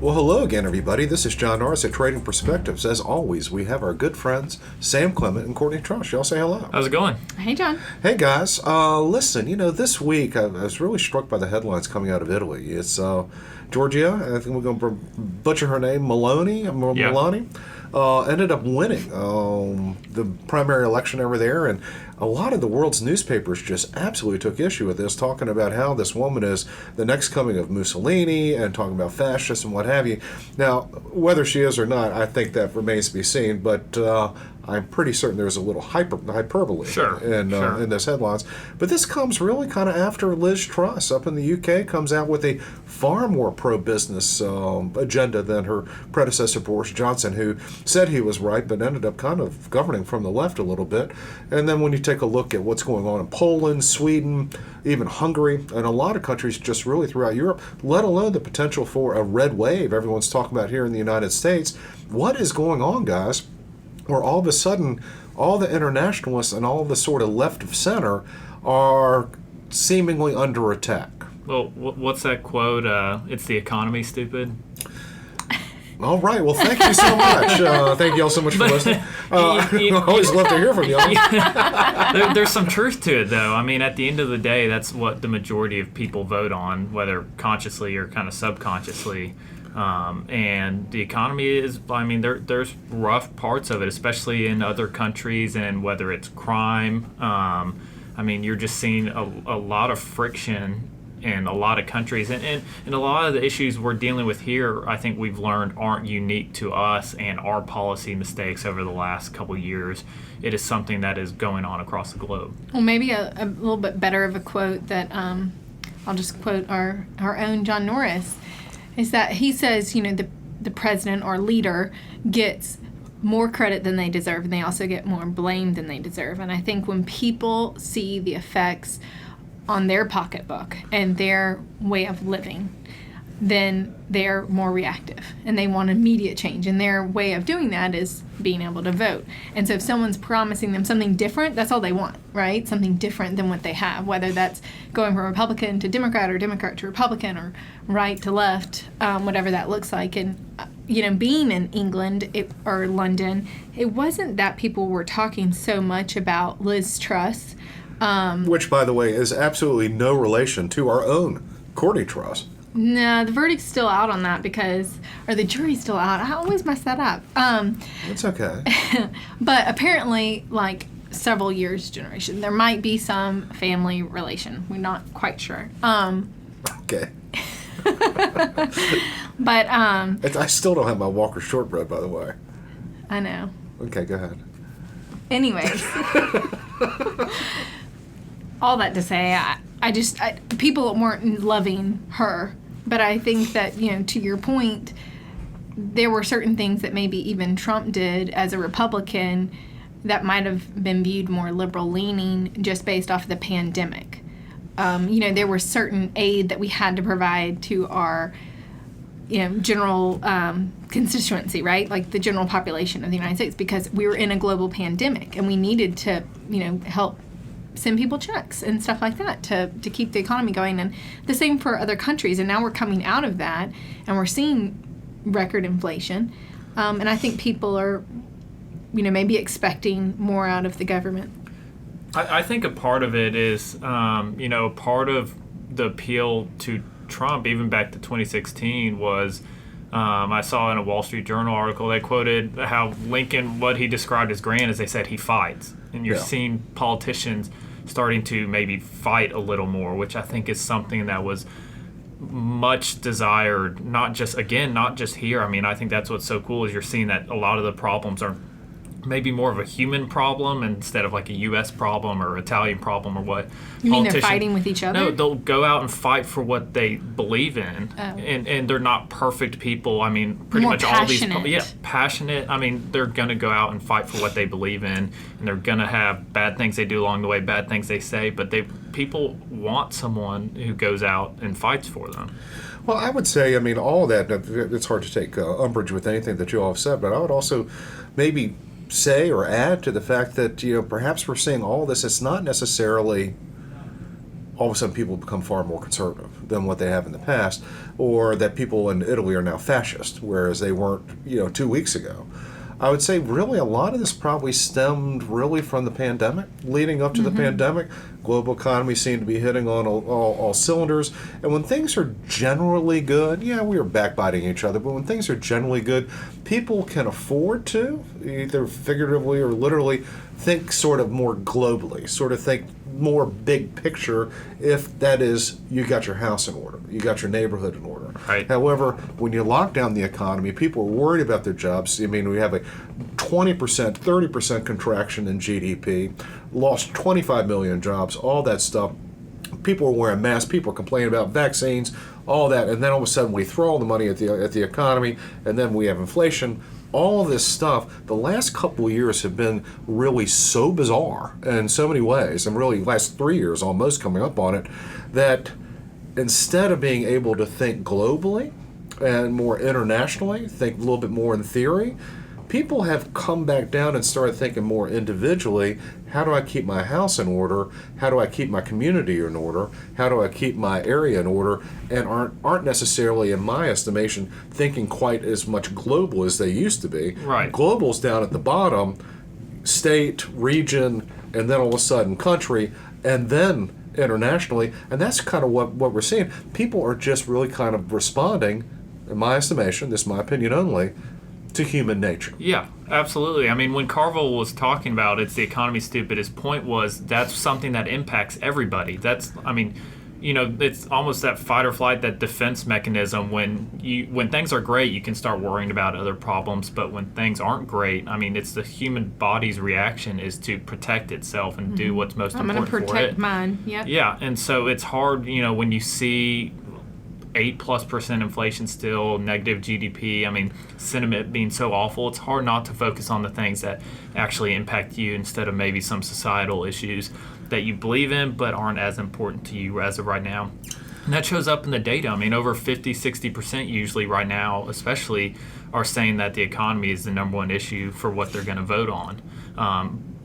Well, hello again, everybody. This is John Norris at Trading Perspectives. As always, we have our good friends Sam Clement and Courtney Trush. Y'all say hello. How's it going? Hey, John. Hey, guys. Listen, this week I was really struck by the headlines coming out of Italy. It's Georgia, I think we're going to butcher her name, Meloni, ended up winning the primary election over there, and a lot of the world's newspapers just absolutely took issue with this, talking about how this woman is the next coming of Mussolini and talking about fascists and what have you. Now, whether she is or not, I think that remains to be seen, but I'm pretty certain there's a little hyperbole in this headlines. But this comes really kind of after Liz Truss up in the UK comes out with a far more pro-business agenda than her predecessor Boris Johnson, who said he was right but ended up kind of governing from the left a little bit. And then when you take a look at what's going on in Poland, Sweden, even Hungary, and a lot of countries just really throughout Europe, let alone the potential for a red wave everyone's talking about here in the United States, what is going on, guys? Where all of a sudden, all the internationalists and all the sort of left of center are seemingly under attack. Well, what's that quote? It's the economy, stupid. All right. Well, thank you so much. Thank you all so much for listening. I always love to hear from y'all. There's some truth to it, though. I mean, at the end of the day, that's what the majority of people vote on, whether consciously or kind of subconsciously. And the economy is, there's rough parts of it, especially in other countries, and whether it's crime. You're just seeing a lot of friction in a lot of countries. And a lot of the issues we're dealing with here, I think we've learned aren't unique to us and our policy mistakes over the last couple of years. It is something that is going on across the globe. Well, maybe a little bit better of a quote that I'll just quote our own John Norris, is that he says, the president or leader gets more credit than they deserve, and they also get more blame than they deserve. And I think when people see the effects on their pocketbook and their way of living, then they're more reactive and they want immediate change. And their way of doing that is being able to vote. And so if someone's promising them something different, that's all they want, right? Something different than what they have, whether that's going from Republican to Democrat or Democrat to Republican or right to left, whatever that looks like. And, being in England or London, it wasn't that people were talking so much about Liz Truss. Which, by the way, is absolutely no relation to our own Courtney Truss. No, the verdict's still out on that or the jury's still out. I always mess that up. It's okay. But apparently, several years generation, there might be some family relation. We're not quite sure. Okay. But I still don't have my Walker shortbread, by the way. I know. Okay, go ahead. Anyways. All that to say, people weren't loving her, but I think that, to your point, there were certain things that maybe even Trump did as a Republican that might have been viewed more liberal-leaning just based off of the pandemic. There was certain aid that we had to provide to our, general constituency, right? Like the general population of the United States, because we were in a global pandemic and we needed to, help send people checks and stuff like that to keep the economy going. And the same for other countries. And now we're coming out of that and we're seeing record inflation. And I think people are, maybe expecting more out of the government. I think a part of it is, part of the appeal to Trump, even back to 2016, was I saw in a Wall Street Journal article, they quoted how Lincoln, what he described as grand, is they said he fights. And you're seeing politicians starting to maybe fight a little more, which I think is something that was much desired, not just here. I think that's what's so cool is you're seeing that a lot of the problems are maybe more of a human problem instead of like a U.S. problem or Italian problem or what. You mean they're fighting with each other? No, they'll go out and fight for what they believe in. Oh. And they're not perfect people. Pretty more much passionate. all these passionate. They're going to go out and fight for what they believe in, and they're going to have bad things they do along the way, bad things they say, but people want someone who goes out and fights for them. Well, I would say, all of that, it's hard to take umbrage with anything that you all have said, but I would also maybe say or add to the fact that perhaps we're seeing all this. It's not necessarily all of a sudden people become far more conservative than what they have in the past, or that people in Italy are now fascist, whereas they weren't, 2 weeks ago. I would say really a lot of this probably stemmed really from the pandemic. Leading up to the pandemic, global economy seemed to be hitting on all cylinders. And when things are generally good, we were backbiting each other, but when things are generally good, people can afford to, either figuratively or literally, think sort of more globally, sort of think more big picture, if that is, you got your house in order, you got your neighborhood in order. Right. However, when you lock down the economy, people are worried about their jobs. I mean, we have a 20%, 30% contraction in GDP, lost 25 million jobs, all that stuff. People are wearing masks, people are complaining about vaccines, all that, and then all of a sudden we throw all the money at the economy, and then we have inflation. All of this stuff, the last couple of years have been really so bizarre in so many ways, and really last 3 years almost coming up on it, that instead of being able to think globally and more internationally, think a little bit more in theory, people have come back down and started thinking more individually. How do I keep my house in order? How do I keep my community in order? How do I keep my area in order? And aren't necessarily, in my estimation, thinking quite as much global as they used to be. Right. Global's down at the bottom, state, region, and then all of a sudden country, and then internationally. And that's kind of what we're seeing. People are just really kind of responding, in my estimation, this is my opinion only, to human nature. Yeah, absolutely. I mean, when Carville was talking about it's the economy stupid, his point was that's something that impacts everybody. It's almost that fight or flight, that defense mechanism. When things are great, you can start worrying about other problems, but when things aren't great, I mean, it's the human body's reaction is to protect itself and do what's most important for it. I'm going to protect mine. Yep. Yeah, and so it's hard, when you see 8+% inflation still, negative GDP, I mean, sentiment being so awful, it's hard not to focus on the things that actually impact you instead of maybe some societal issues that you believe in but aren't as important to you as of right now. And that shows up in the data. I mean, over 50-60% usually right now, especially, are saying that the economy is the number one issue for what they're going to vote on.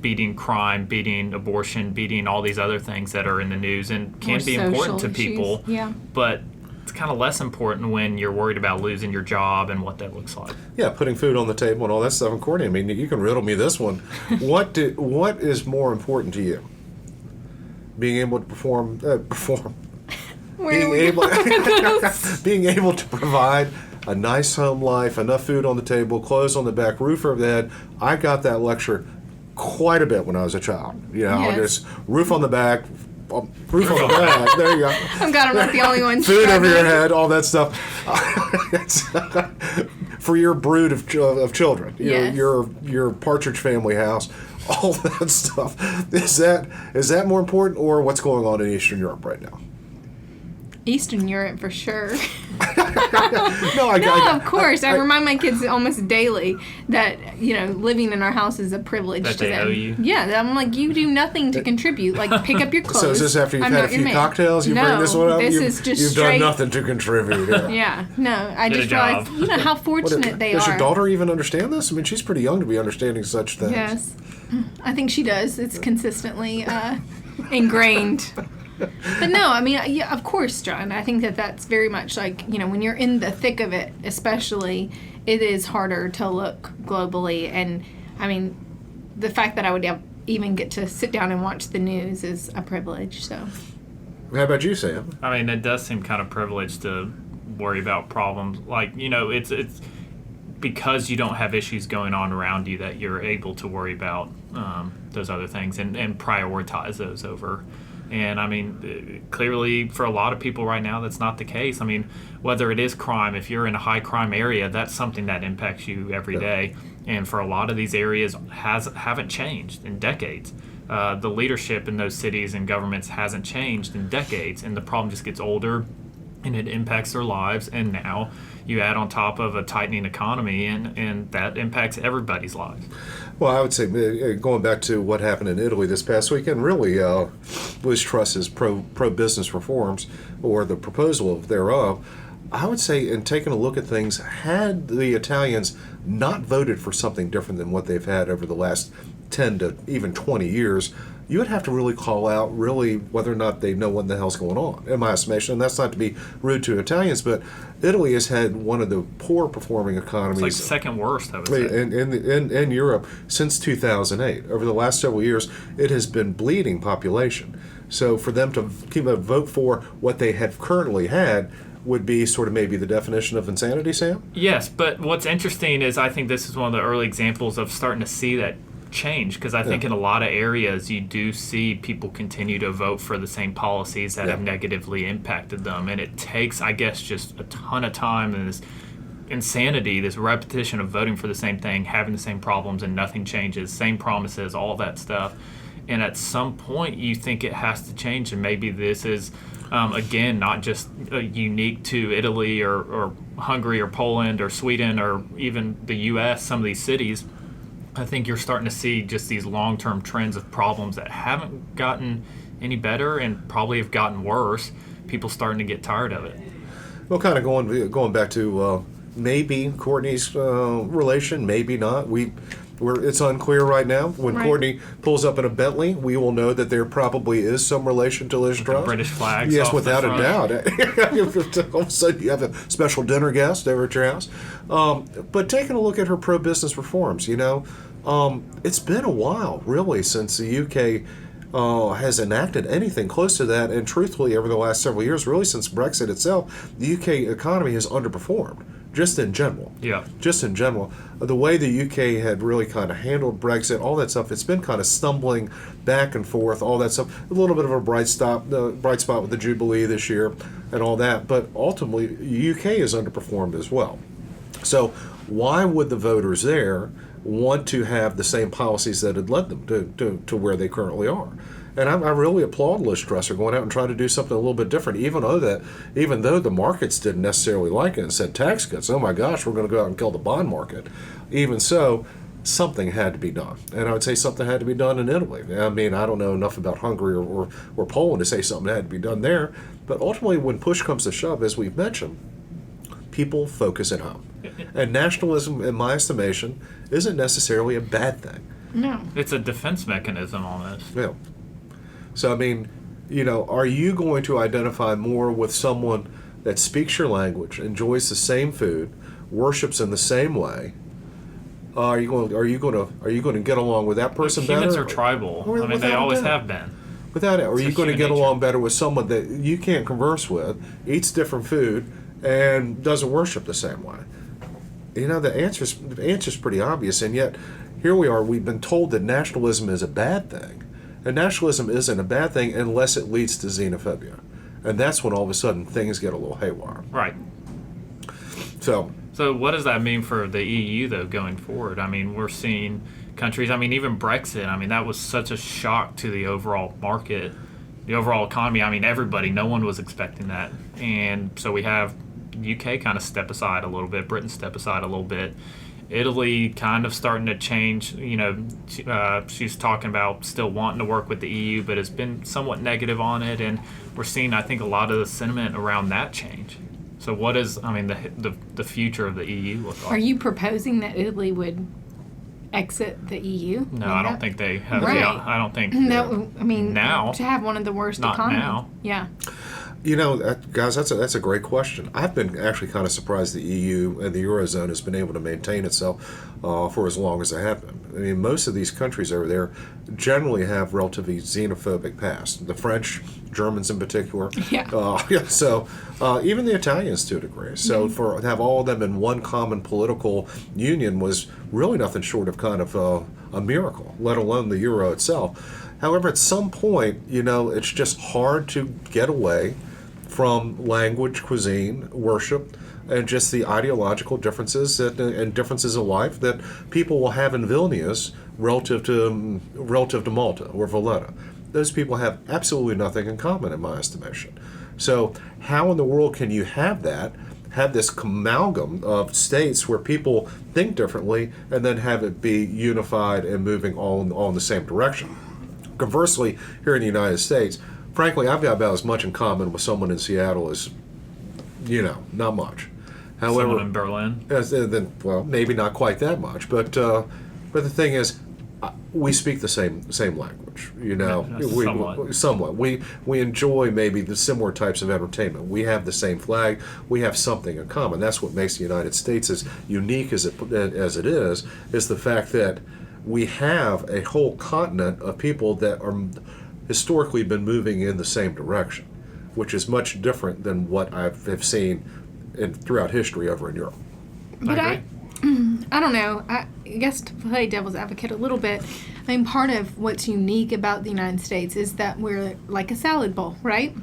Beating crime, beating abortion, beating all these other things that are in the news and can be important to people. Yeah. But it's kind of less important when you're worried about losing your job and what that looks like. Yeah, putting food on the table and all that stuff. And Courtney, I mean, you can riddle me this one. What is more important to you? Being able to perform, being able to provide a nice home life, enough food on the table, clothes on the back, roof over the head. I got that lecture quite a bit when I was a child. Just roof on the back. Roof on the back. There you go. I'm glad I'm not the only one. Food over your head, all that stuff. For your brood of children, Yes. your Partridge Family house, all that stuff. Is that more important, or what's going on in Eastern Europe right now? Eastern Europe for sure. No, of course. I remind my kids almost daily that living in our house is a privilege that to they them. owe you. Yeah, I'm like, you do nothing to contribute. Like, pick up your clothes. So is this after you've I'm had a not your few man. cocktails? You No, bring this one up? this You've, is just you've straight. done nothing to contribute. Yeah, no, I Get a just job. realized, how fortunate they Does are. your daughter even understand this? I mean, she's pretty young to be understanding such things. Yes, I think she does. It's consistently ingrained. But no, I mean, yeah, of course, John. I think that's very much like, when you're in the thick of it, especially, it is harder to look globally. And, I mean, the fact that I would even get to sit down and watch the news is a privilege, so. How about you, Sam? I mean, it does seem kind of privileged to worry about problems. Like, it's because you don't have issues going on around you that you're able to worry about those other things and prioritize those over. And I mean, clearly for a lot of people right now, that's not the case. I mean, whether it is crime, if you're in a high crime area, that's something that impacts you every day. And for a lot of these areas haven't changed in decades. The leadership in those cities and governments hasn't changed in decades. And the problem just gets older and it impacts their lives. And now you add on top of a tightening economy and that impacts everybody's lives. Well, I would say, going back to what happened in Italy this past weekend, really, Liz Truss's pro-business reforms, or the proposal thereof, I would say, in taking a look at things, had the Italians not voted for something different than what they've had over the last 10 to even 20 years, you would have to really call out really whether or not they know what the hell's going on, in my estimation. And that's not to be rude to Italians, but Italy has had one of the poor performing economies. It's like second worst, I would say. In Europe since 2008. Over the last several years, it has been bleeding population. So for them to keep a vote for what they have currently had would be sort of maybe the definition of insanity, Sam? Yes, but what's interesting is I think this is one of the early examples of starting to see that change, because I think in a lot of areas you do see people continue to vote for the same policies that have negatively impacted them, and it takes, I guess, just a ton of time and this insanity, this repetition of voting for the same thing, having the same problems and nothing changes, same promises, all that stuff. And at some point you think it has to change, and maybe this is again not just unique to Italy or Hungary or Poland or Sweden or even the US, some of these cities. I think you're starting to see just these long-term trends of problems that haven't gotten any better and probably have gotten worse. People starting to get tired of it. Well, kind of going back to maybe Courtney's relation, maybe not. It's unclear right now. When Courtney pulls up in a Bentley, we will know that there probably is some relation to Liz Truss. British flags. Yes, off without the a front. doubt. All of a sudden, you have a special dinner guest over at your house. But taking a look at her pro-business reforms, it's been a while, really, since the UK has enacted anything close to that. And truthfully, over the last several years, really since Brexit itself, the UK economy has underperformed. Just in general. Yeah. Just in general. The way the UK had really kind of handled Brexit, all that stuff, it's been kind of stumbling back and forth, all that stuff. A little bit of a bright spot with the Jubilee this year and all that. But ultimately, the UK has underperformed as well. So why would the voters there want to have the same policies that had led them to where they currently are? And I really applaud Liz Truss for going out and trying to do something a little bit different, even though the markets didn't necessarily like it and said tax cuts. Oh my gosh, we're going to go out and kill the bond market. Even so, something had to be done, and I would say something had to be done in Italy. I mean, I don't know enough about Hungary or Poland to say something had to be done there, but ultimately, when push comes to shove, as we've mentioned, people focus at home, and nationalism, in my estimation, isn't necessarily a bad thing. No, it's a defense mechanism almost. Yeah. So, I mean, are you going to identify more with someone that speaks your language, enjoys the same food, worships in the same way? Are you going to get along with that person better? Humans are tribal. I mean, they always have been. Without it, are you going to get along better with someone that you can't converse with, eats different food, and doesn't worship the same way? The answer's pretty obvious, and yet here we are. We've been told that nationalism is a bad thing. And nationalism isn't a bad thing unless it leads to xenophobia. And that's when all of a sudden things get a little haywire. Right. So what does that mean for the EU, though, going forward? I mean, we're seeing countries, even Brexit, that was such a shock to the overall market, the overall economy. Everybody, no one was expecting that. And so we have UK kind of step aside a little bit, Britain step aside a little bit. Italy kind of starting to change. She's talking about still wanting to work with the EU, but has been somewhat negative on it, and we're seeing, I think, a lot of the sentiment around that change. So what is, the future of the EU look like? Are you proposing that Italy would exit the EU? No, I don't think they have. Right. Yeah, I don't think. No, now to have one of the worst not economies. now. Yeah. Guys, that's a great question. I've been actually kind of surprised the EU and the Eurozone has been able to maintain itself for as long as they have been. Most of these countries over there generally have relatively xenophobic past. The French, Germans in particular. Yeah. So even the Italians to a degree. So to have all of them in one common political union was really nothing short of kind of a miracle, let alone the euro itself. However, at some point, it's just hard to get away from language, cuisine, worship, and just the ideological differences and differences of life that people will have in Vilnius relative to Malta or Valletta. Those people have absolutely nothing in common, in my estimation. So how in the world can you have this amalgam of states where people think differently and then have it be unified and moving all in the same direction? Conversely, here in the United States, frankly, I've got about as much in common with someone in Seattle as, not much. However, someone in Berlin? Well, maybe not quite that much. But the thing is, we speak the same language, Somewhat. Somewhat. We enjoy maybe the similar types of entertainment. We have the same flag. We have something in common. That's what makes the United States as unique as it is the fact that we have a whole continent of people that are historically been moving in the same direction, which is much different than what have seen throughout history over in Europe. But I don't know. I guess to play devil's advocate a little bit, I mean, part of what's unique about the United States is that we're like a salad bowl, right?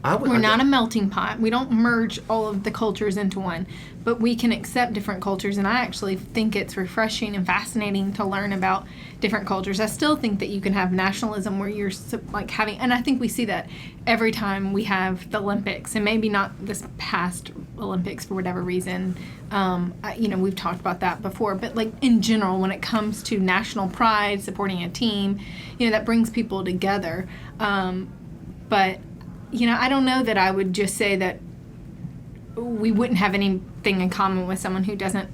We're not a melting pot. We don't merge all of the cultures into one, but we can accept different cultures, and I actually think it's refreshing and fascinating to learn about different cultures. I still think that you can have nationalism where you're like having, and I think we see that every time we have the Olympics, and maybe not this past Olympics for whatever reason. We've talked about that before, but like in general, when it comes to national pride, supporting a team, that brings people together. But I don't know that I would just say that we wouldn't have anything in common with someone who doesn't,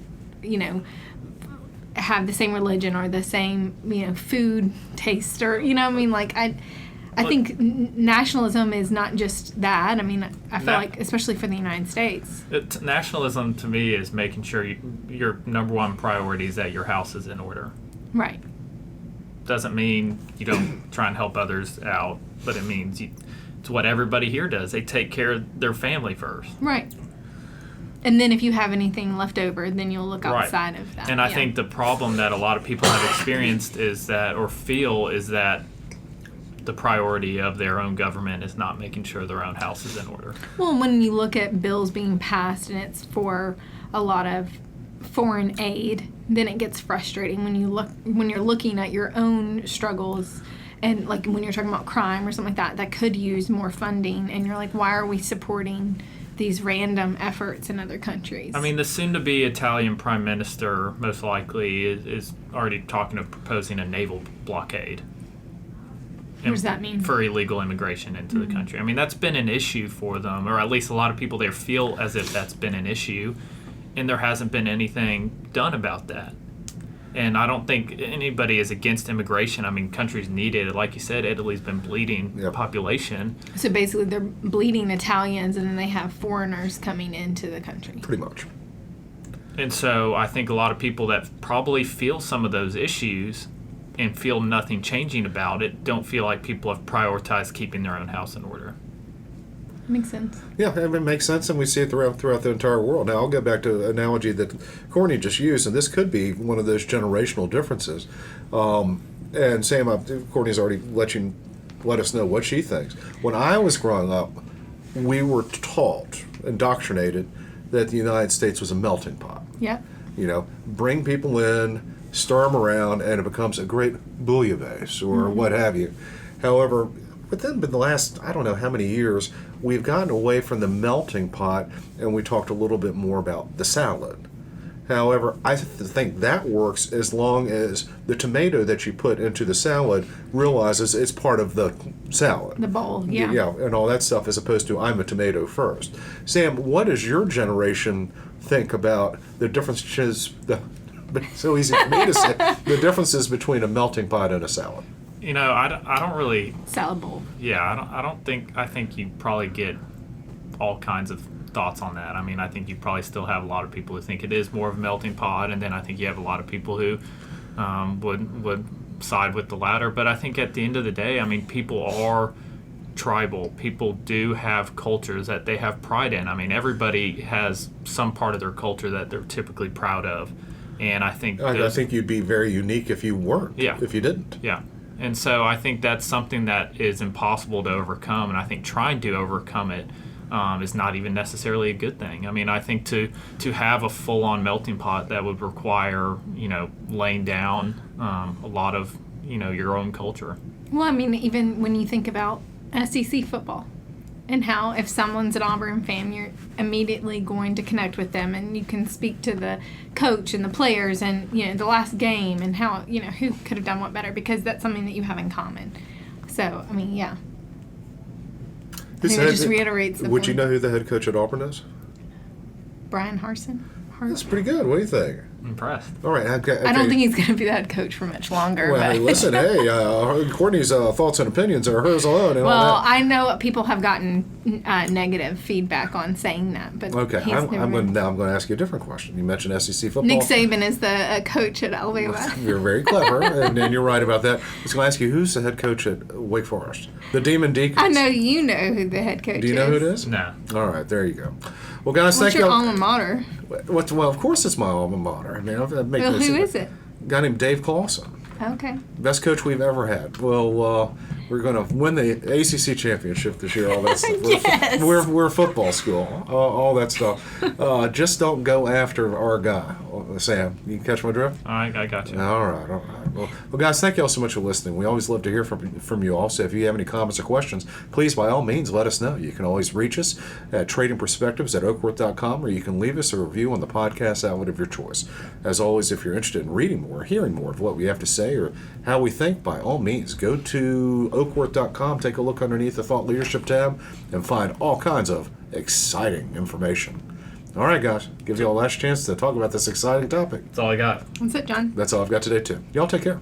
have the same religion or the same, food taste or, I think nationalism is not just that. I mean, I feel like, especially for the United States. Nationalism to me is making sure your number one priority is that your house is in order. Right. Doesn't mean you don't try and help others out, but it means it's what everybody here does. They take care of their family first. Right. And then if you have anything left over, then you'll look outside of that. And I think the problem that a lot of people have experienced is that the priority of their own government is not making sure their own house is in order. Well, when you look at bills being passed and it's for a lot of foreign aid, then it gets frustrating when you're looking at your own struggles. And like when you're talking about crime or something like that could use more funding, and you're like, why are we supporting these random efforts in other countries? I mean, the soon-to-be Italian prime minister most likely is already talking of proposing a naval blockade. What does that mean? For illegal immigration into the country. I mean, that's been an issue for them, or at least a lot of people there feel as if that's been an issue, and there hasn't been anything done about that. And I don't think anybody is against immigration. I mean, countries need it. Like you said, Italy's been bleeding population. So basically they're bleeding Italians, and then they have foreigners coming into the country. Pretty much. And so I think a lot of people that probably feel some of those issues and feel nothing changing about it don't feel like people have prioritized keeping their own house in order. Makes sense. Yeah, it makes sense, and we see it throughout the entire world. Now, I'll go back to an analogy that Courtney just used, and this could be one of those generational differences. And Sam, Courtney's already let us know what she thinks. When I was growing up, we were taught, indoctrinated, that the United States was a melting pot. Yeah. Bring people in, stir them around, and it becomes a great bouillabaisse or what have you. However, within the last, I don't know how many years, we've gotten away from the melting pot, and we talked a little bit more about the salad. However, I think that works as long as the tomato that you put into the salad realizes it's part of the salad. The bowl, yeah. Yeah, and all that stuff, as opposed to I'm a tomato first. Sam, what does your generation think about the differences, it's so easy for me to say, the differences between a melting pot and a salad? I don't really... Salad bowl. Yeah, I think you probably get all kinds of thoughts on that. I mean, I think you probably still have a lot of people who think it is more of a melting pot, and then I think you have a lot of people who would side with the latter. But I think at the end of the day, I mean, people are tribal. People do have cultures that they have pride in. I mean, everybody has some part of their culture that they're typically proud of. And I think... I think you'd be very unique if you weren't. Yeah. If you didn't. Yeah. And so I think that's something that is impossible to overcome, and I think trying to overcome it is not even necessarily a good thing. I mean, I think to have a full-on melting pot, that would require, laying down a lot of, your own culture. Well, I mean, even when you think about SEC football and how if someone's an Auburn fan, you're immediately going to connect with them, and you can speak to the coach and the players and, the last game and how, who could have done what better, because that's something that you have in common. So, I mean, yeah. I think it just reiterates the Would point. you know who the head coach at Auburn is? Brian Harsin? part. That's pretty good. What do you think? Impressed. All right. Okay. I don't think he's going to be the head coach for much longer. Well, but. hey, listen, Courtney's thoughts and opinions are hers alone. And Well, all that. I know people have gotten negative feedback on saying that, but Okay, he's I'm never going been. to ask you a different question. You mentioned SEC football. Nick Saban is the coach at Alabama. You're very clever, and you're right about that. I was going to ask you, who's the head coach at Wake Forest? The Demon Deacons. I know you know who the head coach is. Do you know who it is? No. All right, there you go. Well, guys, What's thank your you. alma mater? Well, of course it's my alma mater. I mean, Well, who is it? A guy named Dave Clawson. Okay. Best coach we've ever had. Well, we're going to win the ACC championship this year. All that stuff. Yes. We're a football school. All that stuff. Just don't go after our guy, Sam. You catch my drift? All right, I got you. All right. Well, guys, thank you all so much for listening. We always love to hear from you all. So if you have any comments or questions, please, by all means, let us know. You can always reach us at tradingperspectives@oakworth.com, or you can leave us a review on the podcast outlet of your choice. As always, if you're interested in reading more, hearing more of what we have to say or how we think, by all means, go to oakworth.com, take a look underneath the Thought Leadership tab, and find all kinds of exciting information. All right, guys. Gives you all a last chance to talk about this exciting topic. That's all I got. That's it, John. That's all I've got today, too. Y'all take care.